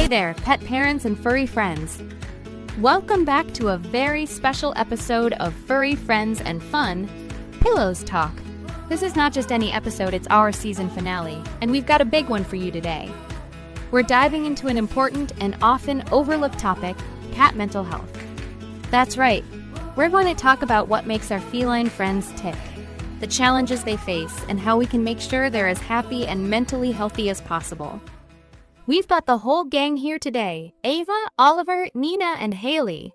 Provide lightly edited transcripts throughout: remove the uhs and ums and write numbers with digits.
Hey there, pet parents and furry friends. Welcome back to a very special episode of Furry Friends and Fun, Pillows Talk. This is not just any episode, it's our season finale, and we've got a big one for you today. We're diving into an important and often overlooked topic, cat mental health. That's right, we're going to talk about what makes our feline friends tick, the challenges they face, and how we can make sure they're as happy and mentally healthy as possible. We've got the whole gang here today, Ava, Oliver, Nina, and Haley.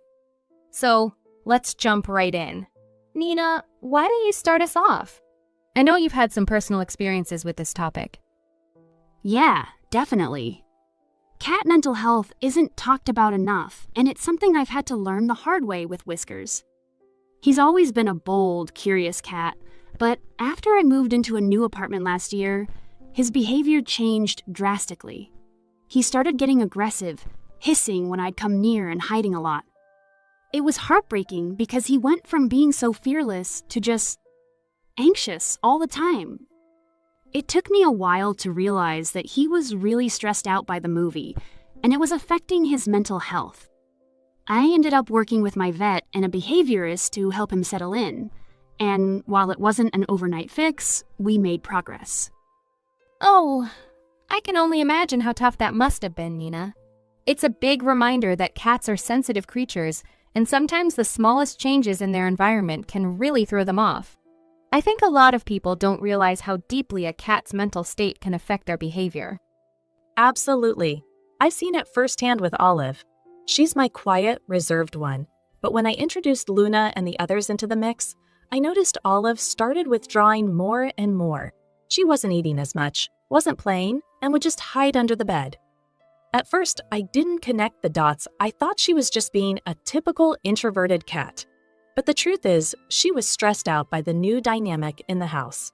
So, let's jump right in. Nina, why don't you start us off? I know you've had some personal experiences with this topic. Yeah, definitely. Cat mental health isn't talked about enough, and it's something I've had to learn the hard way with Whiskers. He's always been a bold, curious cat, but after I moved into a new apartment last year, his behavior changed drastically. He started getting aggressive, hissing when I'd come near and hiding a lot. It was heartbreaking because he went from being so fearless to just anxious all the time. It took me a while to realize that he was really stressed out by the movie, and it was affecting his mental health. I ended up working with my vet and a behaviorist to help him settle in, and while it wasn't an overnight fix, we made progress. Oh, I can only imagine how tough that must have been, Nina. It's a big reminder that cats are sensitive creatures, and sometimes the smallest changes in their environment can really throw them off. I think a lot of people don't realize how deeply a cat's mental state can affect their behavior. Absolutely. I've seen it firsthand with Olive. She's my quiet, reserved one. But when I introduced Luna and the others into the mix, I noticed Olive started withdrawing more and more. She wasn't eating as much, wasn't playing, and would just hide under the bed. At first, I didn't connect the dots. I thought she was just being a typical introverted cat. But the truth is, she was stressed out by the new dynamic in the house.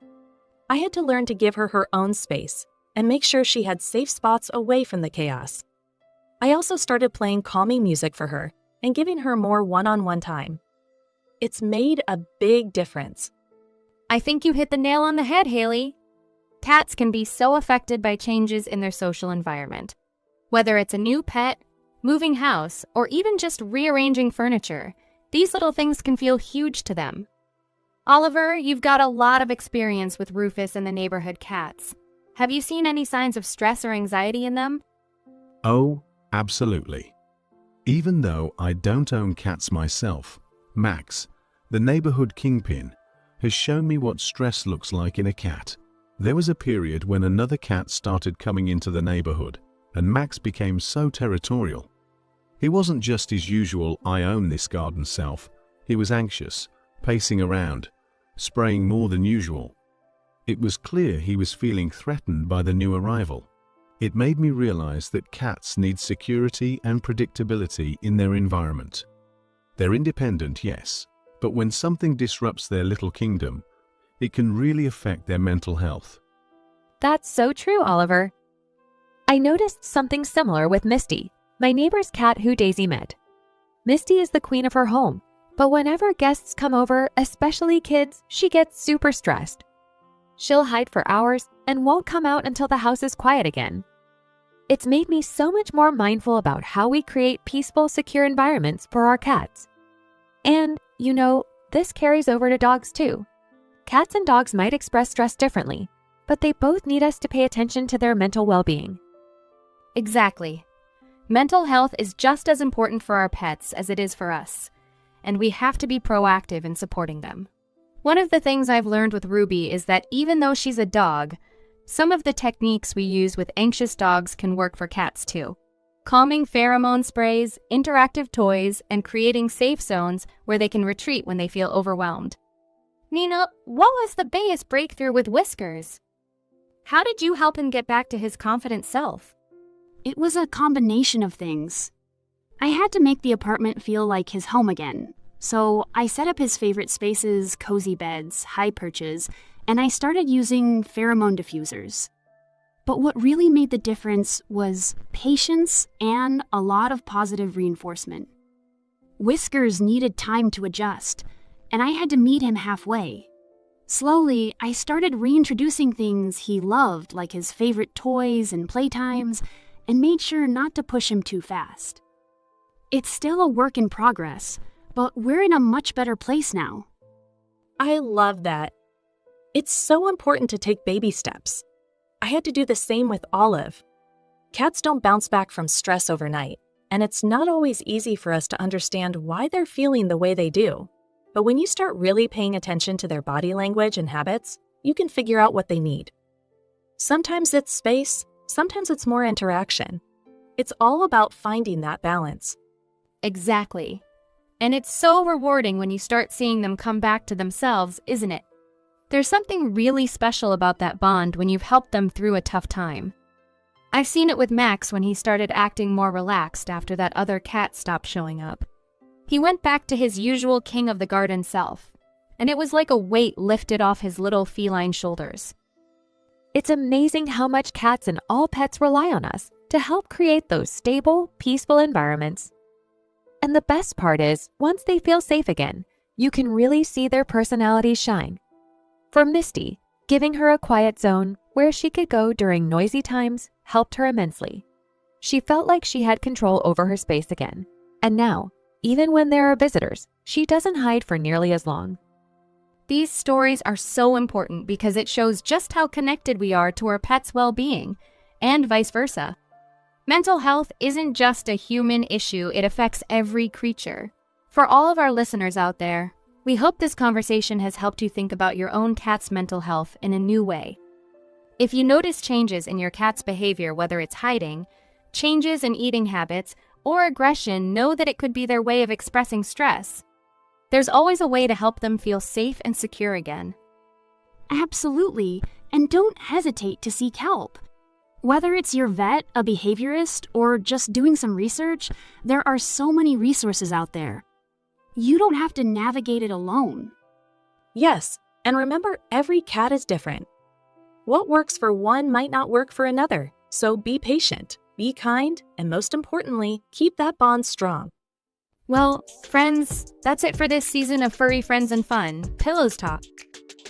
I had to learn to give her her own space and make sure she had safe spots away from the chaos. I also started playing calming music for her and giving her more one-on-one time. It's made a big difference. I think you hit the nail on the head, Haley. Cats can be so affected by changes in their social environment. Whether it's a new pet, moving house, or even just rearranging furniture, these little things can feel huge to them. Oliver, you've got a lot of experience with Rufus and the neighborhood cats. Have you seen any signs of stress or anxiety in them? Oh, absolutely. Even though I don't own cats myself, Max, the neighborhood kingpin, has shown me what stress looks like in a cat. There was a period when another cat started coming into the neighborhood, and Max became so territorial. He wasn't just his usual "I own this garden" self. He was anxious, pacing around, spraying more than usual. It was clear he was feeling threatened by the new arrival. It made me realize that cats need security and predictability in their environment. They're independent, yes, but when something disrupts their little kingdom, it can really affect their mental health. That's so true, Oliver. I noticed something similar with Misty, my neighbor's cat who Daisy met. Misty is the queen of her home, but whenever guests come over, especially kids, she gets super stressed. She'll hide for hours and won't come out until the house is quiet again. It's made me so much more mindful about how we create peaceful, secure environments for our cats. And, this carries over to dogs too. Cats and dogs might express stress differently, but they both need us to pay attention to their mental well-being. Exactly. Mental health is just as important for our pets as it is for us, and we have to be proactive in supporting them. One of the things I've learned with Ruby is that even though she's a dog, some of the techniques we use with anxious dogs can work for cats too. Calming pheromone sprays, interactive toys, and creating safe zones where they can retreat when they feel overwhelmed. Nina, what was the biggest breakthrough with Whiskers? How did you help him get back to his confident self? It was a combination of things. I had to make the apartment feel like his home again, so I set up his favorite spaces, cozy beds, high perches, and I started using pheromone diffusers. But what really made the difference was patience and a lot of positive reinforcement. Whiskers needed time to adjust, and I had to meet him halfway. Slowly, I started reintroducing things he loved, like his favorite toys and playtimes, and made sure not to push him too fast. It's still a work in progress, but we're in a much better place now. I love that. It's so important to take baby steps. I had to do the same with Olive. Cats don't bounce back from stress overnight, and it's not always easy for us to understand why they're feeling the way they do. But when you start really paying attention to their body language and habits, you can figure out what they need. Sometimes it's space, sometimes it's more interaction. It's all about finding that balance. Exactly. And it's so rewarding when you start seeing them come back to themselves, isn't it? There's something really special about that bond when you've helped them through a tough time. I've seen it with Max when he started acting more relaxed after that other cat stopped showing up. He went back to his usual king of the garden self, and it was like a weight lifted off his little feline shoulders. It's amazing how much cats and all pets rely on us to help create those stable, peaceful environments. And the best part is, once they feel safe again, you can really see their personalities shine. For Misty, giving her a quiet zone where she could go during noisy times helped her immensely. She felt like she had control over her space again, and now, even when there are visitors, she doesn't hide for nearly as long. These stories are so important because it shows just how connected we are to our pets' well-being, and vice versa. Mental health isn't just a human issue, it affects every creature. For all of our listeners out there, we hope this conversation has helped you think about your own cat's mental health in a new way. If you notice changes in your cat's behavior, whether it's hiding, changes in eating habits, or aggression, know that it could be their way of expressing stress. There's always a way to help them feel safe and secure again. Absolutely, and don't hesitate to seek help. Whether it's your vet, a behaviorist, or just doing some research, there are so many resources out there. You don't have to navigate it alone. Yes, and remember, every cat is different. What works for one might not work for another, so be patient, be kind, and most importantly, keep that bond strong. Well, friends, that's it for this season of Furry Friends and Fun, Pillows Talk.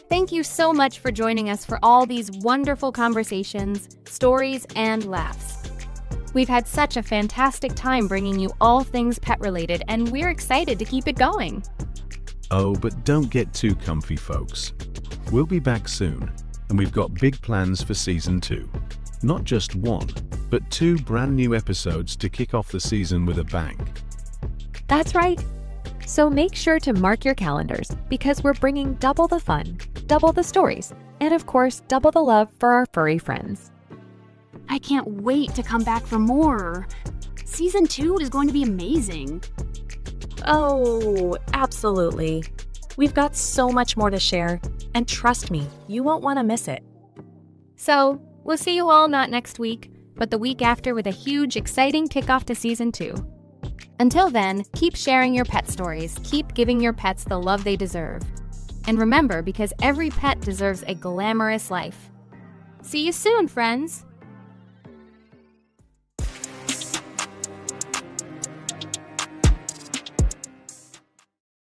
Thank you so much for joining us for all these wonderful conversations, stories, and laughs. We've had such a fantastic time bringing you all things pet-related, and we're excited to keep it going. Oh, but don't get too comfy, folks. We'll be back soon, and we've got big plans for Season 2. Not just one, but 2 brand new episodes to kick off the season with a bang. That's right. So make sure to mark your calendars because we're bringing double the fun, double the stories, and of course, double the love for our furry friends. I can't wait to come back for more. Season 2 is going to be amazing. Oh, absolutely. We've got so much more to share, and trust me, you won't want to miss it. So, we'll see you all not next week, but the week after with a huge, exciting kickoff to Season 2. Until then, keep sharing your pet stories, keep giving your pets the love they deserve. And remember, because every pet deserves a glamorous life. See you soon, friends!